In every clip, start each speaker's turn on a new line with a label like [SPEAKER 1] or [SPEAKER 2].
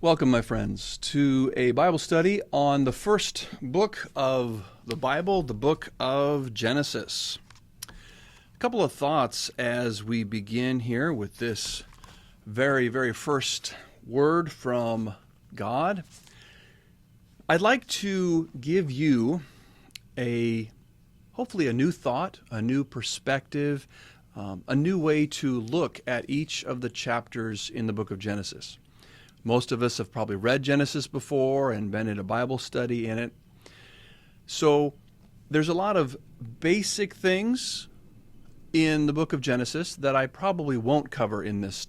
[SPEAKER 1] Welcome, my friends, to a Bible study on the first book of the Bible, the book of Genesis. A couple of thoughts as we begin here with this very first word from God. I'd like to give you hopefully a new thought, a new perspective, a new way to look at each of the chapters in the book of Genesis. Most of us have probably read Genesis before and been in a Bible study in it. So there's a lot of basic things in the book of Genesis that I probably won't cover in this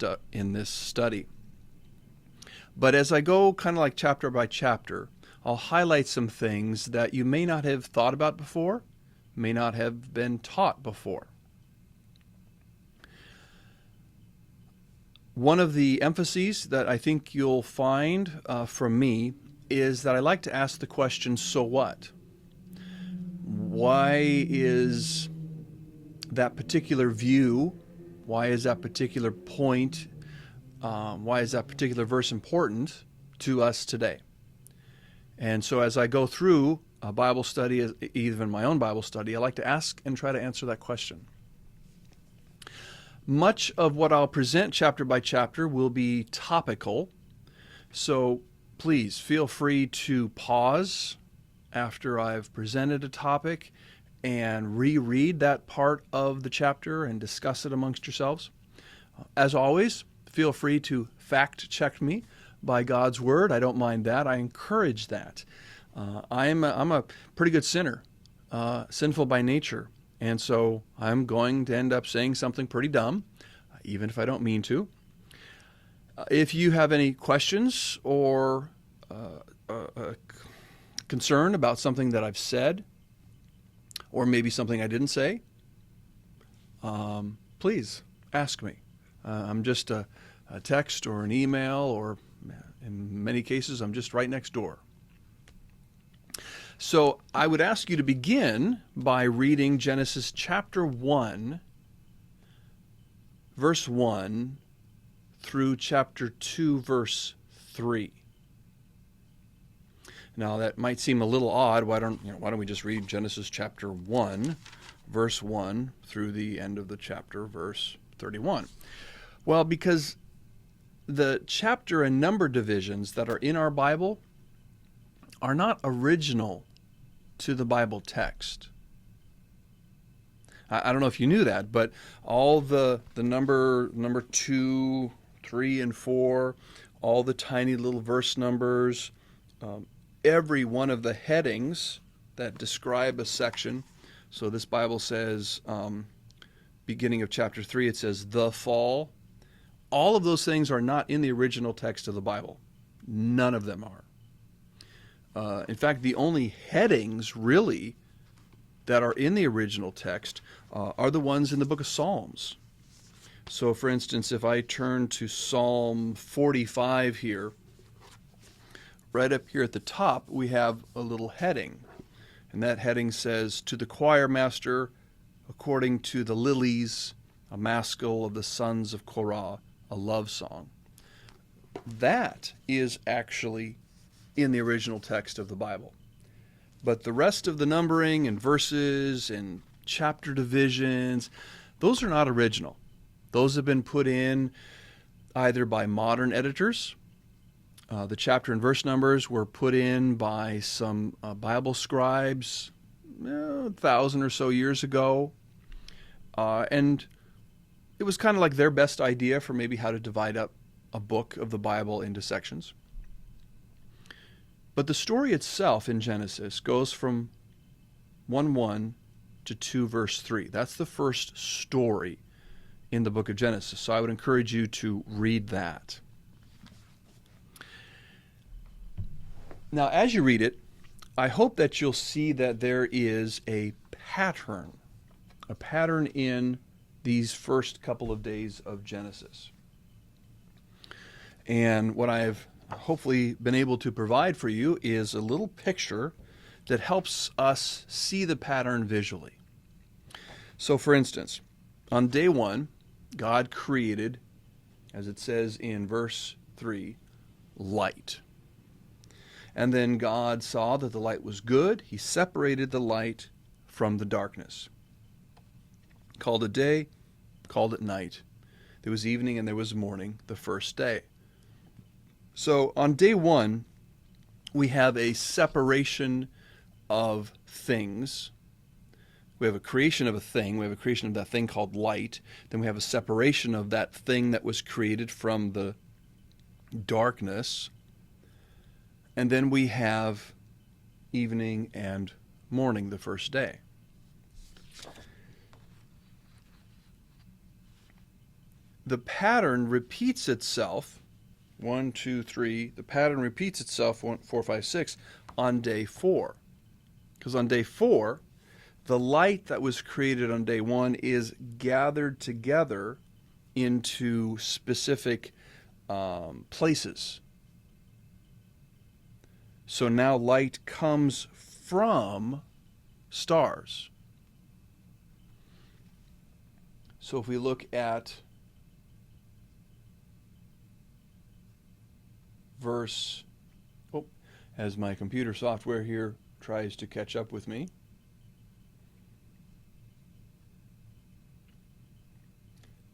[SPEAKER 1] study. But as I go kind of like chapter by chapter, I'll highlight some things that you may not have thought about before, may not have been taught before. One of the emphases that I think you'll find from me is that I like to ask the question, so what? Why is that particular view, why is that particular point, why is that particular verse important to us today? And so as I go through a Bible study, even my own Bible study, I like to ask and try to answer that question. Much of what I'll present chapter by chapter will be topical, so please feel free to pause after I've presented a topic and reread that part of the chapter and discuss it amongst yourselves. As always, feel free to fact check me by God's word. I don't mind that. I encourage that. I'm a pretty good sinner, sinful by nature. And so I'm going to end up saying something pretty dumb, even if I don't mean to. If you have any questions or concern about something that I've said, or maybe something I didn't say, please ask me. I'm just a text or an email, or in many cases, I'm just right next door. So I would ask you to begin by reading Genesis chapter 1, verse 1 through chapter 2, verse 3. Now that might seem a little odd. Why don't we just read Genesis chapter 1, verse 1 through the end of the chapter, verse 31? Well, because the chapter and number divisions that are in our Bible are not original to the Bible text. I don't know if you knew that, but all the number 2, 3, and 4, all the tiny little verse numbers, every one of the headings that describe a section. So this Bible says, beginning of chapter 3, it says, the fall. All of those things are not in the original text of the Bible. None of them are. In fact, the only headings, really, that are in the original text are the ones in the book of Psalms. So, for instance, if I turn to Psalm 45 here, right up here at the top, we have a little heading. And that heading says, to the choir master, according to the lilies, a maskil of the sons of Korah, a love song. That is actually in the original text of the Bible. But the rest of the numbering and verses and chapter divisions, those are not original. Those have been put in either by modern editors. The chapter and verse numbers were put in by some Bible scribes 1,000 or so years ago. And it was kind of like their best idea for maybe how to divide up a book of the Bible into sections. But the story itself in Genesis goes from 1:1 to 2 verse 3. That's the first story in the book of Genesis. So I would encourage you to read that. Now, as you read it, I hope that you'll see that there is a pattern in these first couple of days of Genesis. And what I've hopefully been able to provide for you is a little picture that helps us see the pattern visually. So, for instance, on day 1, God created, as it says in verse 3, light. And then God saw that the light was good. He separated the light from the darkness. Called it day, called it night. There was evening and there was morning the first day. So on day one, we have a separation of things. We have a creation of a thing. We have a creation of that thing called light. Then we have a separation of that thing that was created from the darkness. And then we have evening and morning the first day. The pattern repeats itself, 1, 2, 3, the pattern repeats itself, 1, 4, 5, 6, on day 4. Because on day 4, the light that was created on day 1 is gathered together into specific places. So now light comes from stars. So if we look at verse, as my computer software here tries to catch up with me.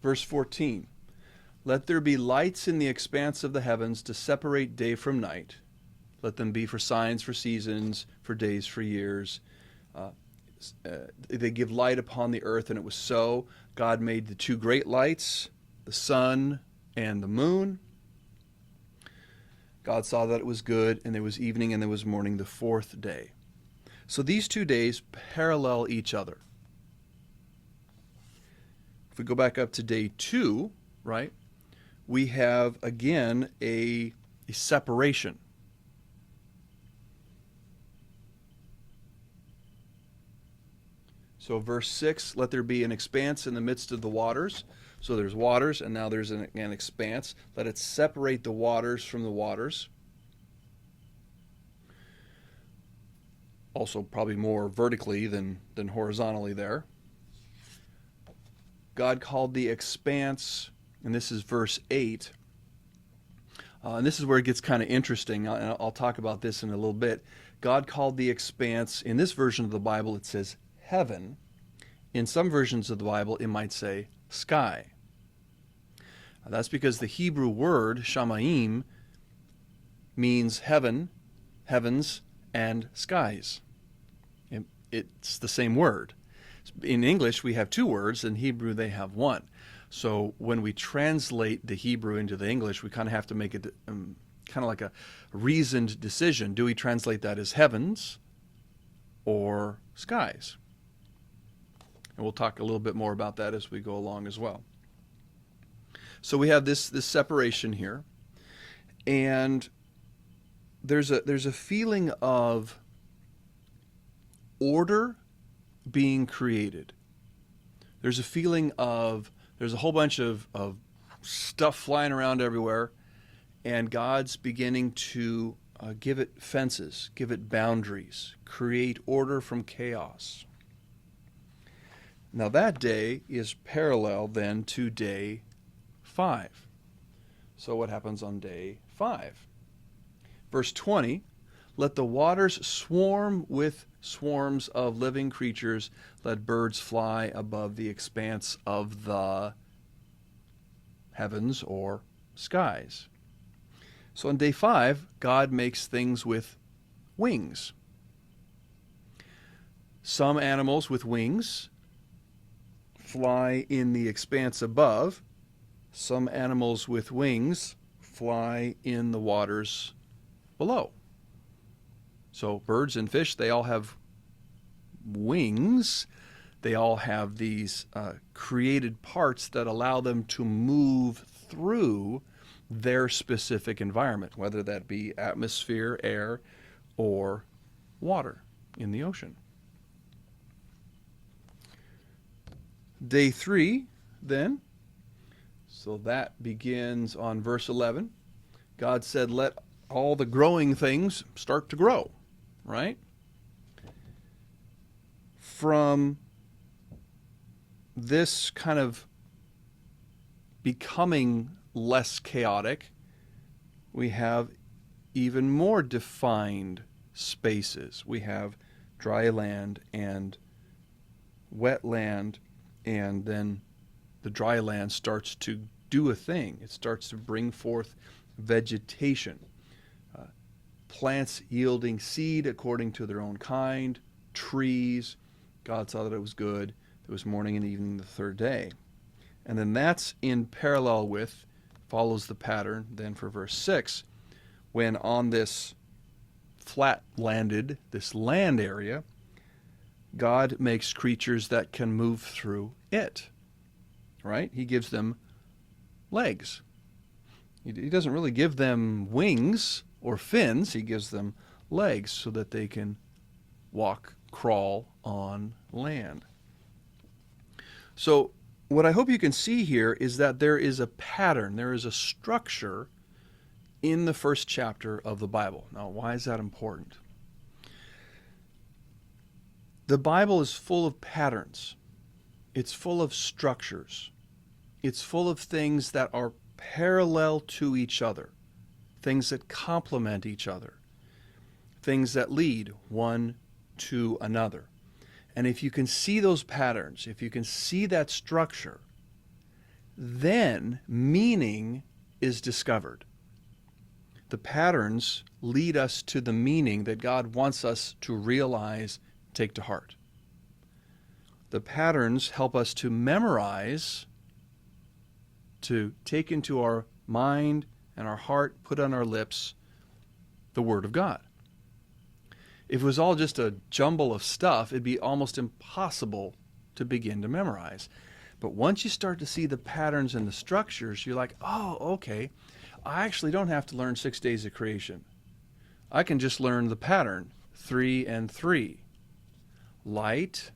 [SPEAKER 1] Verse 14, let there be lights in the expanse of the heavens to separate day from night. Let them be for signs, for seasons, for days, for years. They give light upon the earth, and it was so. God made the two great lights, the sun and the moon. God saw that it was good, and there was evening and there was morning the fourth day. So these 2 days parallel each other. If we go back up to day 2, right, we have again a separation. So verse 6, let there be an expanse in the midst of the waters. So there's waters, and now there's an expanse. Let it separate the waters from the waters. Also probably more vertically than horizontally there. God called the expanse, and this is verse 8, and this is where it gets kind of interesting, and I'll talk about this in a little bit. God called the expanse, in this version of the Bible it says heaven. In some versions of the Bible it might say sky. That's because the Hebrew word shamayim means heaven, heavens, and skies. It's the same word. In English we have two words, in Hebrew they have one. So when we translate the Hebrew into the English, we kind of have to make it kind of like a reasoned decision. Do we translate that as heavens or skies? And we'll talk a little bit more about that as we go along as well. So we have this separation here, and there's a feeling of order being created. There's a feeling of there's a whole bunch of stuff flying around everywhere, and God's beginning to give it fences, give it boundaries, create order from chaos. Now that day is parallel then to day 5. So what happens on day 5? Verse 20, let the waters swarm with swarms of living creatures, let birds fly above the expanse of the heavens or skies. So on day 5, God makes things with wings. Some animals with wings fly in the expanse above. Some animals with wings fly in the waters below. So birds and fish, they all have wings. They all have these created parts that allow them to move through their specific environment, whether that be atmosphere, air, or water in the ocean. Day 3, then, so that begins on verse 11. God said, let all the growing things start to grow, right? From this kind of becoming less chaotic, we have even more defined spaces. We have dry land and wet land, and then the dry land starts to do a thing. It starts to bring forth vegetation, plants yielding seed according to their own kind, trees. God saw that it was good. There was morning and evening the third day. And then that's in parallel with, follows the pattern then for verse 6, when on this flat-landed, this land area, God makes creatures that can move through it, right? He gives them legs. He doesn't really give them wings or fins. He gives them legs so that they can walk, crawl on land. So what I hope you can see here is that there is a pattern, there is a structure in the first chapter of the Bible. Now, why is that important? The Bible is full of patterns. It's full of structures. It's full of things that are parallel to each other, things that complement each other, things that lead one to another. And if you can see those patterns, if you can see that structure, then meaning is discovered. The patterns lead us to the meaning that God wants us to realize, take to heart. The patterns help us to memorize, to take into our mind and our heart, put on our lips, the Word of God. If it was all just a jumble of stuff, it'd be almost impossible to begin to memorize. But once you start to see the patterns and the structures, you're like, oh, okay, I actually don't have to learn 6 days of creation. I can just learn the pattern, 3 and 3. Light,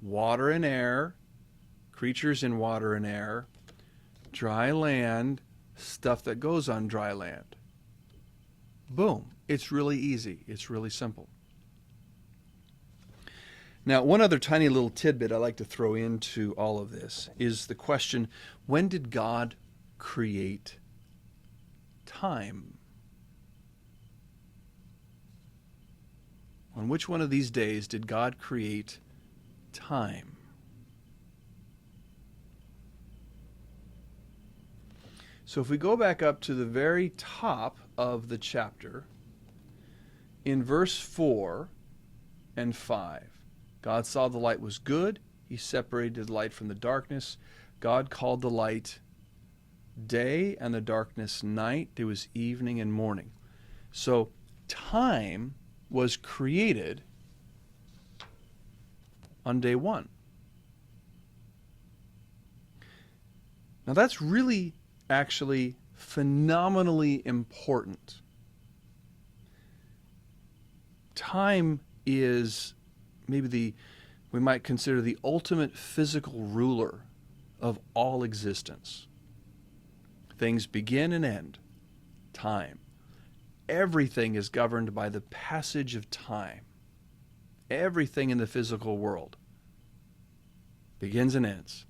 [SPEAKER 1] water and air, creatures in water and air, dry land, stuff that goes on dry land. Boom. It's really easy. It's really simple. Now, one other tiny little tidbit I like to throw into all of this is the question, when did God create time? On which one of these days did God create time? So if we go back up to the very top of the chapter, in verse 4 and 5, God saw the light was good. He separated the light from the darkness. God called the light day and the darkness night. There was evening and morning. So time was created on day one. Now that's really actually phenomenally important. Time is maybe we might consider the ultimate physical ruler of all existence. Things begin and end. Time. Everything is governed by the passage of time. Everything in the physical world begins and ends,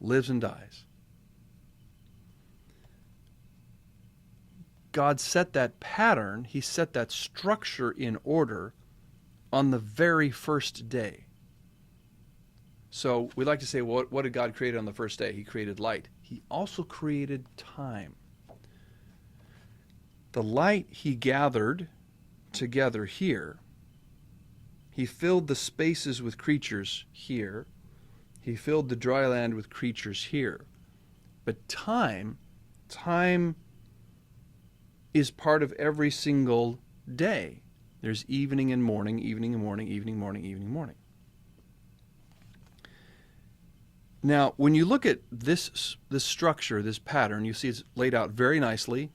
[SPEAKER 1] lives and dies. God set that pattern, He set that structure in order on the very first day. So we like to say, well, what did God create on the first day? He created light. He also created time. The light He gathered together here. He filled the spaces with creatures here. He filled the dry land with creatures here. But time is part of every single day. There's evening and morning, evening and morning, evening, morning, evening, morning. Now, when you look at this structure, this pattern, you see it's laid out very nicely.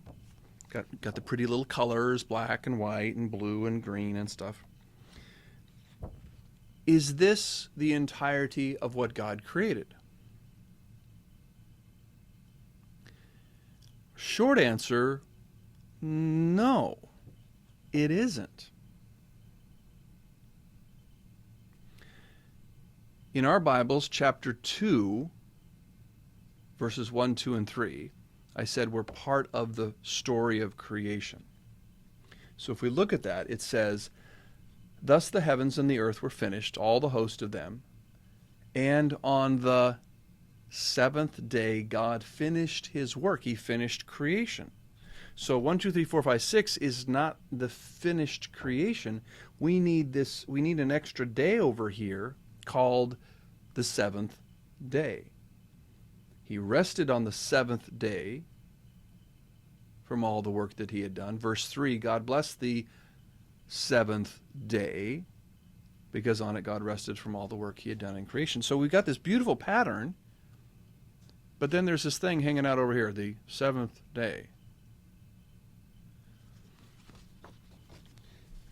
[SPEAKER 1] Got the pretty little colors, black and white and blue and green and stuff. Is this the entirety of what God created? Short answer, no, it isn't. In our Bibles, chapter 2, verses 1, 2, and 3, I said we're part of the story of creation. So if we look at that, it says, thus the heavens and the earth were finished, all the host of them. And on the seventh day, God finished his work. He finished creation. So 1, 2, 3, 4, 5, 6 is not the finished creation. We need an extra day over here called the seventh day. He rested on the seventh day from all the work that he had done. Verse 3, God blessed the seventh day because on it God rested from all the work he had done in creation. So we've got this beautiful pattern, but then there's this thing hanging out over here, the seventh day.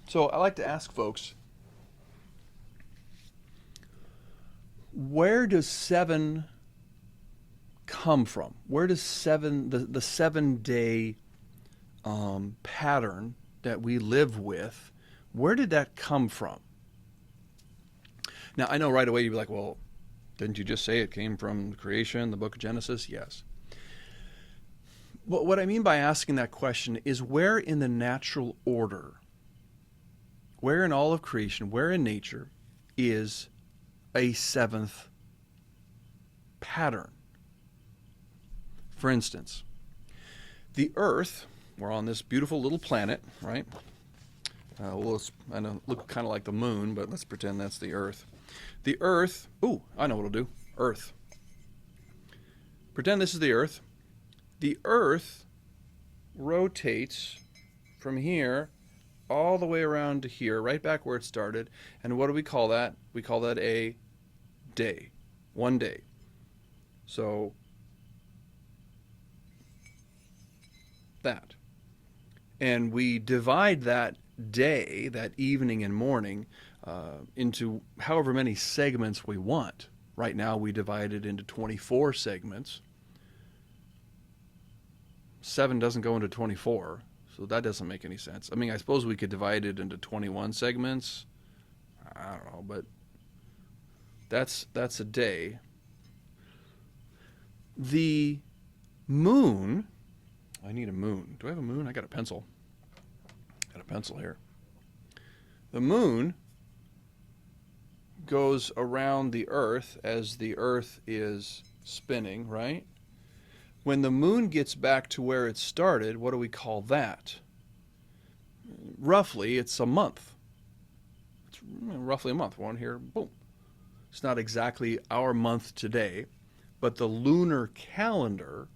[SPEAKER 1] So I like to ask folks, where does 7 come from? Where does the 7-day pattern that we live with, where did that come from? Now, I know right away you'd be like, well, didn't you just say it came from creation, the book of Genesis? Yes. But what I mean by asking that question is, where in the natural order, where in all of creation, where in nature is a seventh pattern? For instance, the earth, we're on this beautiful little planet, right? Well, I know, look kind of like the moon, but let's pretend that's the earth. The earth, I know what it'll do. Earth. Pretend this is the earth. The earth rotates from here all the way around to here, right back where it started. And what do we call that? We call that a day. 1 day. So that. And we divide that day, that evening and morning, into however many segments we want. Right now we divide it into 24 segments. 7 doesn't go into 24, so that doesn't make any sense. I mean, I suppose we could divide it into 21 segments. I don't know, but that's a day. The moon, I need a moon. Do I have a moon? I got a pencil. Got a pencil here. The moon goes around the earth as the earth is spinning, right? When the moon gets back to where it started, what do we call that? Roughly, it's a month. It's roughly a month. One here, boom. It's not exactly our month today, but the lunar calendar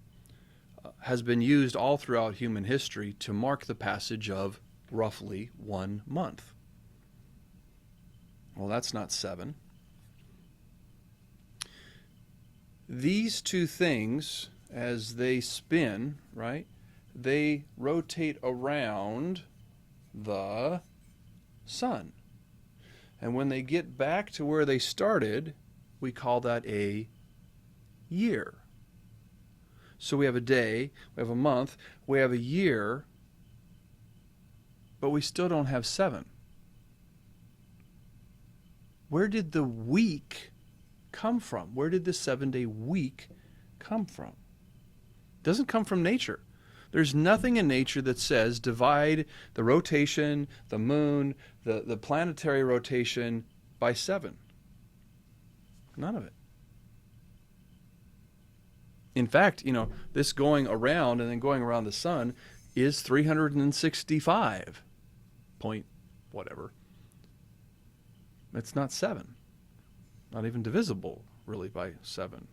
[SPEAKER 1] has been used all throughout human history to mark the passage of roughly 1 month. Well, that's not 7. These two things, as they spin, right, they rotate around the sun. And when they get back to where they started, we call that a year. So we have a day, we have a month, we have a year, but we still don't have 7. Where did the week come from? Where did the 7-day week come from? It doesn't come from nature. There's nothing in nature that says divide the rotation, the moon, the planetary rotation by 7. None of it. In fact, this going around and then going around the sun is 365 point whatever. It's not 7. Not even divisible, really, by 7.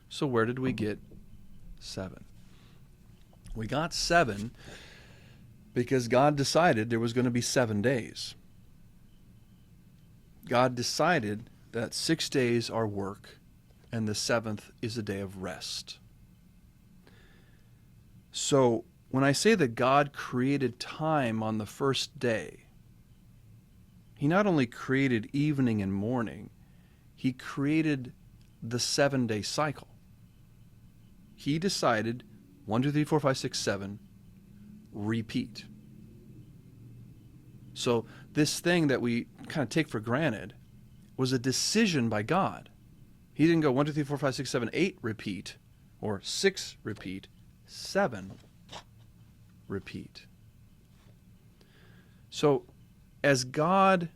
[SPEAKER 1] So where did we get 7? We got 7 because God decided there was going to be 7 days. God decided that 6 days are work and the 7th is a day of rest. So when I say that God created time on the first day, he not only created evening and morning, he created the 7-day cycle. He decided 1, 2, 3, 4, 5, 6, 7, repeat. So this thing that we kind of take for granted was a decision by God. He didn't go 1, 2, 3, 4, 5, 6, 7, 8, repeat, or 6, repeat, 7 repeat. So, as God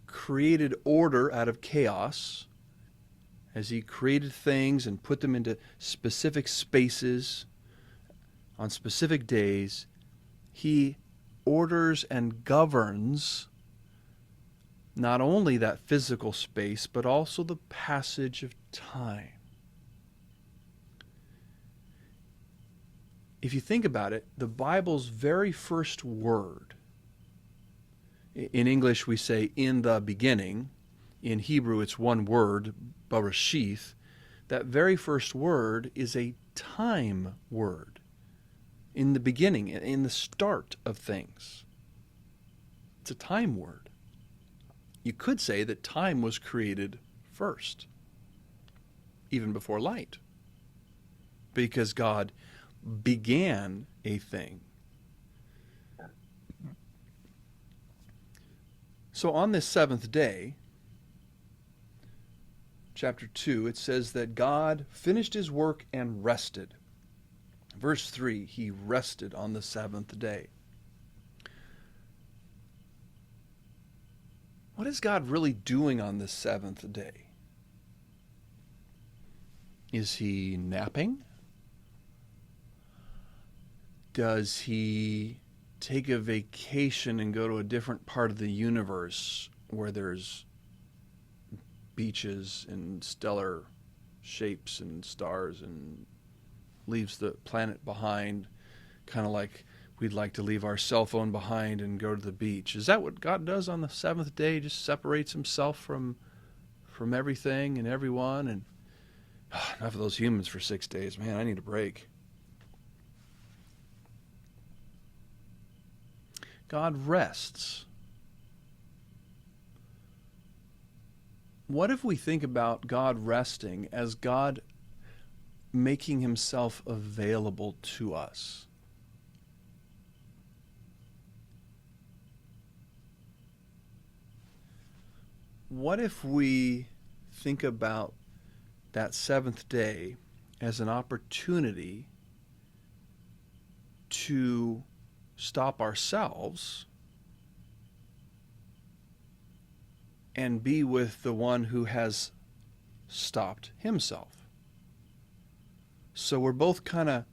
[SPEAKER 1] created order out of chaos, as he created things and put them into specific spaces on specific days, he orders and governs not only that physical space, but also the passage of time. If you think about it, the Bible's very first word, in English we say in the beginning, in Hebrew it's one word, Bereshith. That very first word is a time word. In the beginning, in the start of things. It's a time word. You could say that time was created first, even before light, because God began a thing. So on this seventh day, chapter 2, it says that God finished his work and rested. Verse 3, he rested on the seventh day. What is God really doing on the seventh day? Is he napping? Does he take a vacation and go to a different part of the universe where there's beaches and stellar shapes and stars, and leaves the planet behind, kind of like we'd like to leave our cell phone behind and go to the beach? Is that what God does on the seventh day? Just separates himself from everything and everyone? And enough of those humans for 6 days. Man, I need a break. God rests. What if we think about God resting as God making himself available to us? What if we think about that seventh day as an opportunity to stop ourselves and be with the one who has stopped himself? So we're both kind of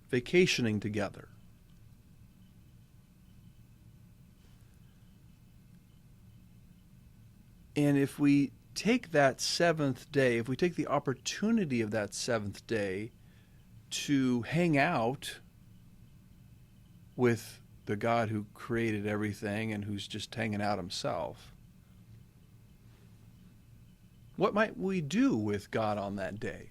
[SPEAKER 1] vacationing together. And if we take that seventh day, if we take the opportunity of that seventh day to hang out with the God who created everything and who's just hanging out himself, what might we do with God on that day?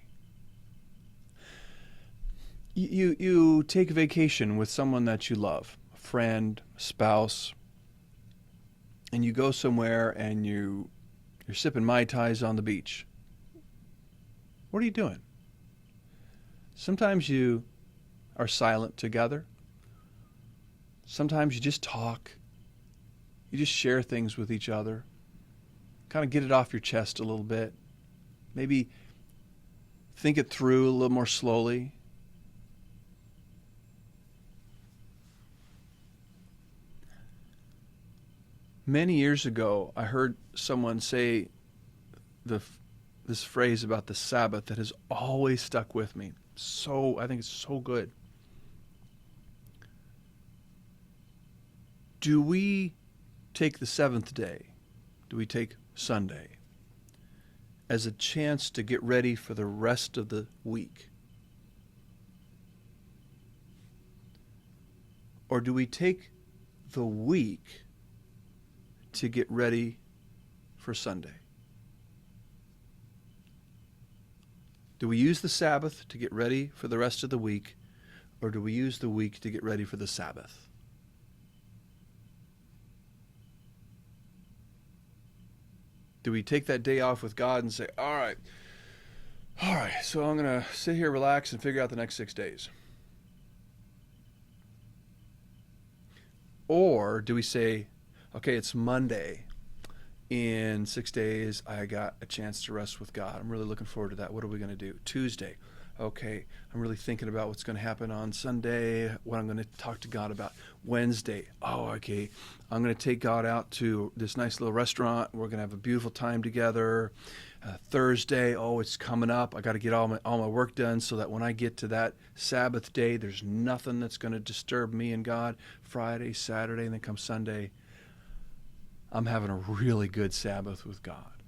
[SPEAKER 1] You take a vacation with someone that you love, a friend, a spouse, and you go somewhere and you're sipping Mai Tais on the beach. What are you doing? Sometimes you are silent together. Sometimes you just talk. You just share things with each other. Kind of get it off your chest a little bit. Maybe think it through a little more slowly. Many years ago, I heard someone say this phrase about the Sabbath that has always stuck with me. I think it's so good. Do we take the seventh day, do we take Sunday, as a chance to get ready for the rest of the week? Or do we take the week to get ready for Sunday? Do we use the Sabbath to get ready for the rest of the week, or do we use the week to get ready for the Sabbath? Do we take that day off with God and say, all right, so I'm going to sit here, relax, and figure out the next 6 days? Or do we say, okay, it's Monday. In 6 days, I got a chance to rest with God. I'm really looking forward to that. What are we going to do? Tuesday. Okay, I'm really thinking about what's going to happen on Sunday, what I'm going to talk to God about. Wednesday, oh, okay, I'm going to take God out to this nice little restaurant. We're going to have a beautiful time together. Thursday, oh, it's coming up. I got to get all my work done so that when I get to that Sabbath day, there's nothing that's going to disturb me and God. Friday, Saturday, and then come Sunday, I'm having a really good Sabbath with God.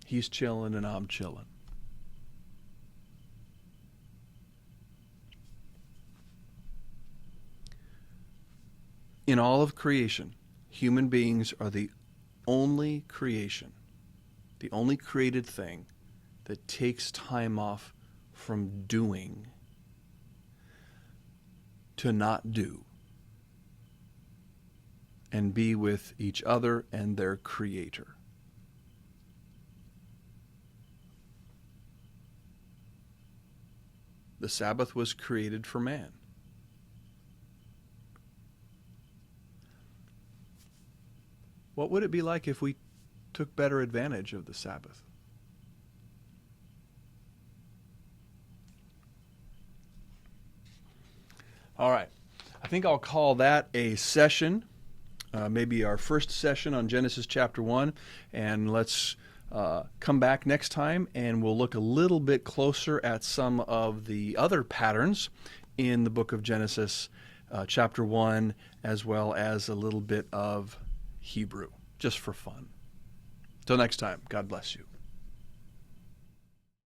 [SPEAKER 1] He's chilling and I'm chilling. In all of creation, human beings are the only creation, the only created thing that takes time off from doing to not do and be with each other and their Creator. The Sabbath was created for man. What would it be like if we took better advantage of the Sabbath? All right. I think I'll call that a session, maybe our first session on Genesis chapter 1. And let's come back next time and we'll look a little bit closer at some of the other patterns in the book of Genesis chapter 1, as well as a little bit of Hebrew, just for fun. Till next time, God bless you.